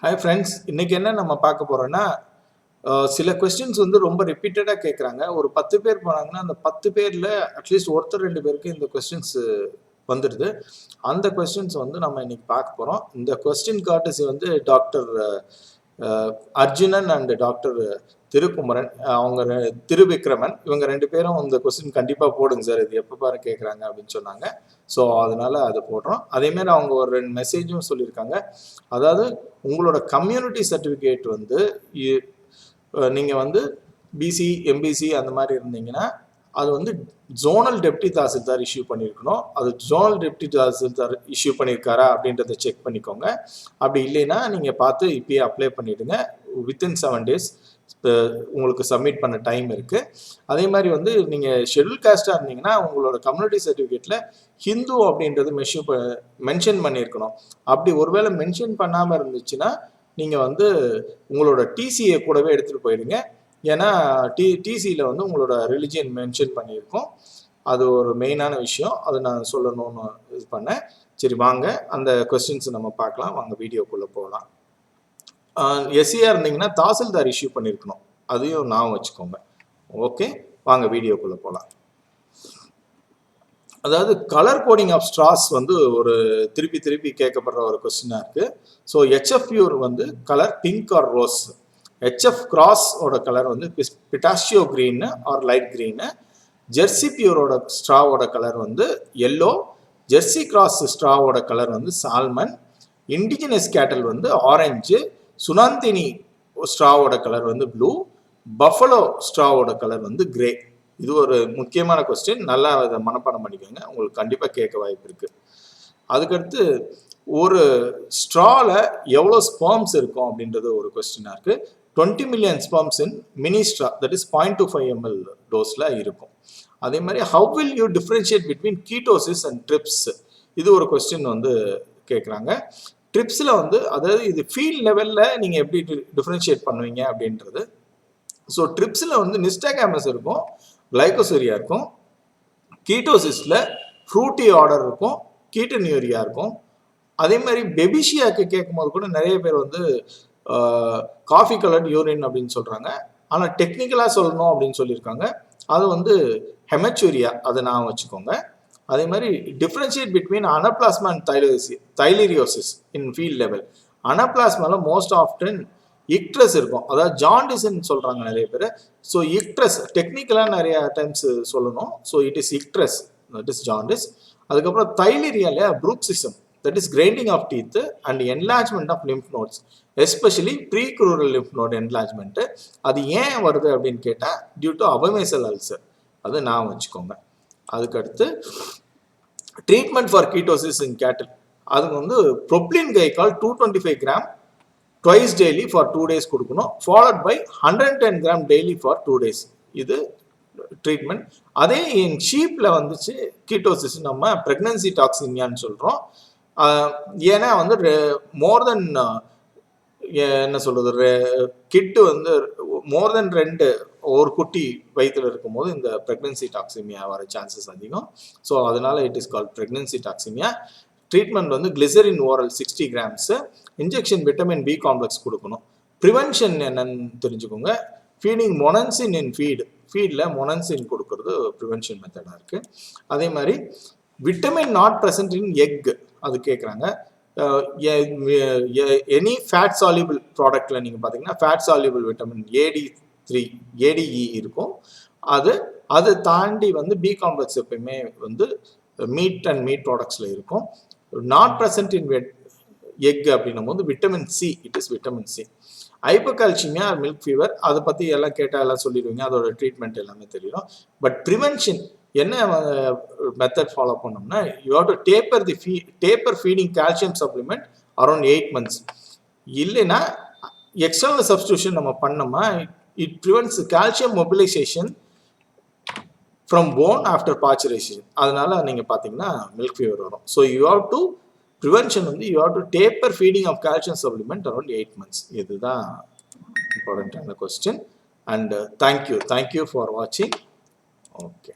Hi friends, இன்னைக்கு என்ன நம்ம பார்க்க போறோம்னா சில கொஸ்டின்ஸ் வந்து ரொம்ப ரிப்பீட்டடாக கேட்குறாங்க. ஒரு 10 பேர் போனாங்கன்னா அந்த 10 பேரில் அட்லீஸ்ட் ஒருத்தர் 2 பேருக்கு இந்த கொஸ்டின்ஸ் வந்துடுது. அந்த கொஸ்டின்ஸ் வந்து நம்ம இன்னைக்கு பார்க்க போகிறோம். இந்த கொஸ்டின் கார்டசி வந்து doctor Arjunan and doctor Thirukumaran, அவங்க திருவிக்ரமன், இவங்க 2 பேரும் இந்த கொஸ்டின் கண்டிப்பாக போடுங்க சார், இது எப்போ பாரு கேட்குறாங்க அப்படின்னு சொன்னாங்க. ஸோ அதனால அதை போடுறோம். அதேமாரி அவங்க ஒரு 2 மெசேஜும் சொல்லியிருக்காங்க. அதாவது உங்களோட கம்யூனிட்டி சர்டிஃபிகேட் வந்து நீங்கள் வந்து பிசி எம்பிசி அந்த மாதிரி இருந்தீங்கன்னா அது வந்து ஜோனல் டெப்டி தாசில்தார் இஷ்யூ பண்ணியிருக்கணும். அது ஜோனல் டெப்டி தாசில்தார் இஷ்யூ பண்ணியிருக்காரா அப்படின்றத செக் பண்ணிக்கோங்க. அப்படி இல்லைன்னா நீங்கள் பார்த்து இப்பயே அப்ளை பண்ணிவிடுங்க. வித்தின் 7 days உங்களுக்கு சப்மிட் பண்ண டைம் இருக்குது. அதே மாதிரி வந்து நீங்கள் ஷெட்யூல் காஸ்டாக இருந்தீங்கன்னா உங்களோட கம்யூனிட்டி சர்டிஃபிகேட்டில் ஹிந்து அப்படின்றது மென்ஷன் பண்ணியிருக்கணும். அப்படி ஒருவேளை மென்ஷன் பண்ணாமல் இருந்துச்சுன்னா நீங்கள் வந்து உங்களோட டிசியை கூடவே எடுத்துகிட்டு போயிடுங்க. ஏன்னா டிசியில் வந்து உங்களோட ரிலிஜியன் மென்ஷன் பண்ணியிருக்கோம். அது ஒரு மெயினான விஷயம், அதை நான் சொல்லணும்னு இது பண்ணேன். சரி வாங்க அந்த கொஸ்டின்ஸ் நம்ம பார்க்கலாம். வாங்க வீடியோக்குள்ளே போகலாம். எஸ்சியாக இருந்தீங்கன்னா தாசில்தார் இஷ்யூ பண்ணியிருக்கணும், அதையும் நான் வச்சுக்கோங்க. ஓகே, வாங்க வீடியோக்குள்ளே போகலாம். அதாவது கலர் கோடிங் ஆஃப் ஸ்ட்ராஸ் வந்து ஒரு திருப்பி கேட்கப்படுற ஒரு கொஸ்டினாக இருக்குது. ஸோ ஹெச்எஃப் பியூர் வந்து colour pink or rose, HF cross ஓட கலர் வந்து pistachio green or light green, jersey பியூரோட ஸ்ட்ராவோட கலர் வந்து எல்லோ, ஜெர்சி கிராஸ் ஸ்ட்ராவோட கலர் வந்து சால்மன், இண்டிஜினஸ் கேட்டல் வந்து ஆரஞ்சு, சுனாந்தினி ஸ்ட்ராவோட கலர் வந்து ப்ளூ, பஃபலோ ஸ்ட்ராவோட கலர் வந்து கிரே. இது ஒரு முக்கியமான கொஸ்டின், நல்லா அதை மனப்பாடம் பண்ணிக்கோங்க, உங்களுக்கு கண்டிப்பாக கேட்க வாய்ப்பு இருக்குது. அதுக்கடுத்து ஒரு ஸ்ட்ரால எவ்வளோ ஸ்பெர்ம்ஸ் இருக்கும் அப்படின்றது ஒரு கொஸ்டினாக இருக்குது. 20 million sperms in mini straw, that is 0.25 ml டோஸில் இருக்கும். அதே மாதிரி how will you differentiate between ketosis and trips, இது ஒரு கொஸ்டின் வந்து கேட்குறாங்க. ட்ரிப்ஸில் வந்து அதாவது இது ஃபீல்ட் லெவலில் நீங்கள் எப்படி டிஃப்ரென்ஷியேட் பண்ணுவீங்க அப்படின்றது. ஸோ ட்ரிப்ஸில் வந்து நிஸ்டாகாமஸ் இருக்கும், கிளைகோசூரியா இருக்கும். கீட்டோசிஸில் ஃப்ரூட்டி ஆர்டர் இருக்கும், கீட்டன்யூரியா இருக்கும். அதே மாதிரி பெபிஷியாவுக்கு கேட்கும்போது கூட நிறைய பேர் வந்து காஃபி கலர்ட் யூரின் அப்படின்னு சொல்கிறாங்க. ஆனால் டெக்னிக்கலாக சொல்லணும் அப்படின்னு சொல்லியிருக்காங்க, அது வந்து ஹெமச்சூரியா, அதை நான் வச்சுக்கோங்க. அதே மாதிரி differentiate between anaplasma and theileriosis in field level. அனப்ளாஸ்மாவில் மோஸ்ட் ஆஃப்டன் இக்ட்ரஸ் இருக்கும், அதாவது ஜாண்டிஸ்ன்னு சொல்கிறாங்க நிறைய பேர். ஸோ இக்ட்ரஸ் டெக்னிக்கலாக நிறைய டைம்ஸ் சொல்லணும். So it is icterus, that is jaundice. அதுக்கப்புறம் தைலீரியால ப்ரூக்சிசம், that is grinding of teeth and enlargement of lymph nodes, especially precrural lymph node enlargement. அது ஏன் வருது அப்படின்னு கேட்டால் டியூ டு அபமேசல் அல்சர், அது நான் வச்சுக்கோங்க. அதுக்கடுத்து ட்ரீட்மெண்ட் ஃபார் கீட்டோசிஸ் இன் கேட்டில், அதுக்கு வந்து propylene glycol 225 gram twice daily for 2 days கொடுக்கணும், followed by 110 gram daily for 2 days. இது ட்ரீட்மெண்ட். அதே இன் ஷீப்பில் வந்துச்சு கீட்டோசிஸ் நம்ம ப்ரெக்னன்சி டாக்ஸிமியான்னு சொல்கிறோம். ஏன்னா வந்து மோர் தென் என்ன சொல்கிறது, கிட்டு வந்து மோர் தென் 2 ஒரு குட்டி வயிற்றில் இருக்கும்போது இந்த ப்ரெக்னன்சி டாக்ஸிமியா வர சான்சஸ் அதிகம். ஸோ அதனால it is called pregnancy toxaemia. Treatment வந்து glycerin oral 60 grams, injection vitamin B complex கொடுக்கணும். ப்ரிவென்ஷன் என்னன்னு தெரிஞ்சுக்கோங்க. ஃபீடிங் மொனன்சின் இன் ஃபீடில் மொனன்சின் கொடுக்கறது ப்ரிவென்ஷன் மெத்தடாக இருக்குது. அதே மாதிரி vitamin not present in egg, அது கேட்குறாங்க. எனி ஃபேட் சால்யூபிள் ப்ராடக்டில் நீங்கள் பார்த்தீங்கன்னா fat soluble vitamin AD3 ADE இருக்கும். அது தாண்டி வந்து பி காம்ப்ளெக்ஸ் எப்பயுமே வந்து மீட் அண்ட் மீட் ப்ராடக்ட்ஸில் இருக்கும். நாட் ப்ரெசன்ட் இன் எக் அப்படின்னும் போது vitamin C, it is vitamin C. Hypocalcaemia milk fever, அதை பற்றி எல்லாம் கேட்டால் எல்லாம் சொல்லிடுவீங்க, அதோட ட்ரீட்மெண்ட் எல்லாமே தெரியும். பட் ப்ரிவென்ஷன் என்ன மெத்தட் ஃபாலோ பண்ணோம்னா, you have to taper feeding calcium supplement around 8 months. இல்லைன்னா எக்ஸ்டர்னல் சப்ஸ்டியூஷன் நம்ம பண்ணோமா, it prevents calcium mobilisation from bone after parturition. அதனால நீங்கள் பார்த்தீங்கன்னா மில்க் ஃபீவர் வரும். So you have to prevention வந்து you have to taper feeding of calcium supplement around 8 months. இதுதான் இம்பார்ட்டண்ட்டான கொஸ்டின். அண்ட் தேங்க்யூ ஃபார் வாட்சிங். ஓகே.